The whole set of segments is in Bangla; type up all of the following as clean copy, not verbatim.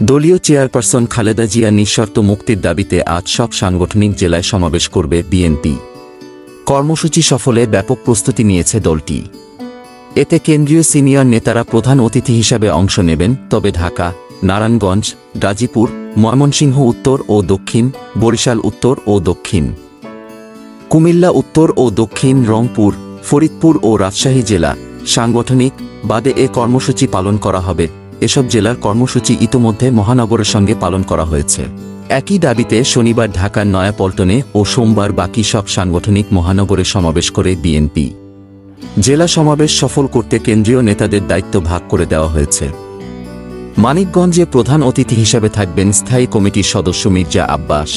দলীয় চেয়ারপারসন খালেদা জিয়া নিঃশর্ত মুক্তির দাবিতে আজ সব সাংগঠনিক জেলায় সমাবেশ করবে বিএনপি। কর্মসূচি সফলে ব্যাপক প্রস্তুতি নিয়েছে দলটি। এতে কেন্দ্রীয় সিনিয়র নেতারা প্রধান অতিথি হিসাবে অংশ নেবেন। তবে ঢাকা, নারায়ণগঞ্জ, গাজীপুর, ময়মনসিংহ উত্তর ও দক্ষিণ, বরিশাল উত্তর ও দক্ষিণ, কুমিল্লা উত্তর ও দক্ষিণ, রংপুর, ফরিদপুর ও রাজশাহী জেলা সাংগঠনিক বাদে এ কর্মসূচি পালন করা হবে। এসব জেলার কর্মসূচি ইতোমধ্যে মহানগরের সঙ্গে পালন করা হয়েছে। একই দাবিতে শনিবার ঢাকার নয়াপল্টনে ও সোমবার বাকি সব সাংগঠনিক মহানগরে সমাবেশ করে বিএনপি। জেলা সমাবেশ সফল করতে কেন্দ্রীয় নেতাদের দায়িত্ব ভাগ করে দেওয়া হয়েছে। মানিকগঞ্জে প্রধান অতিথি হিসেবে থাকবেন স্থায়ী কমিটির সদস্য মির্জা আব্বাস,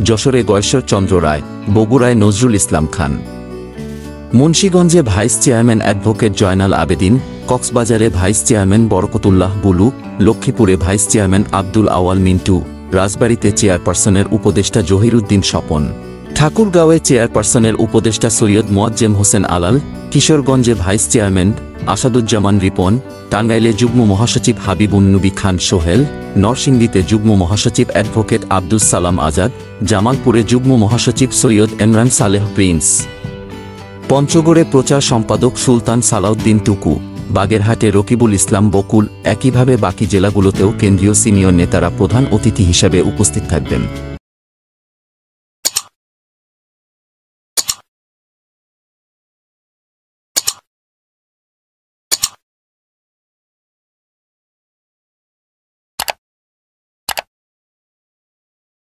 যশোরে গয়েশ্বর চন্দ্র রায়, বগুড়ায় নজরুল ইসলাম খান, মুন্সিগঞ্জে vice chairman advocate Joynal Abedin, কক্সবাজারে ভাইস চেয়ারম্যান বরকতুল্লাহ বুলু, লক্ষ্মীপুরে ভাইস চেয়ারম্যান আব্দুল আওয়াল মিন্টু, রাজবাড়ীতে চেয়ারপারসনের উপদেষ্টা জহিরুদ্দিন স্বপন, ঠাকুরগাঁওয়ে চেয়ারপারসনের উপদেষ্টা সৈয়দ মোয়াজ্জেম হোসেন আলাল, কিশোরগঞ্জে ভাইস চেয়ারম্যান আসাদুজ্জামান রিপন, টাঙ্গাইলে যুগ্ম মহাসচিব হাবিবুন্নবী খান সোহেল, নরসিংদীতে যুগ্ম মহাসচিব অ্যাডভোকেট আব্দুস সালাম আজাদ, জামালপুরে যুগ্ম মহাসচিব সৈয়দ এমরান সালেহ প্রিন্স, পঞ্চগড়ে প্রচার সম্পাদক সুলতান সালাউদ্দিন টুকু, বাগেরহাটে রকিবুল ইসলাম বকুল। একইভাবে বাকি জেলাগুলোতেও কেন্দ্রীয় সিনিয়র নেতারা প্রধান অতিথি হিসেবে উপস্থিত থাকবেন।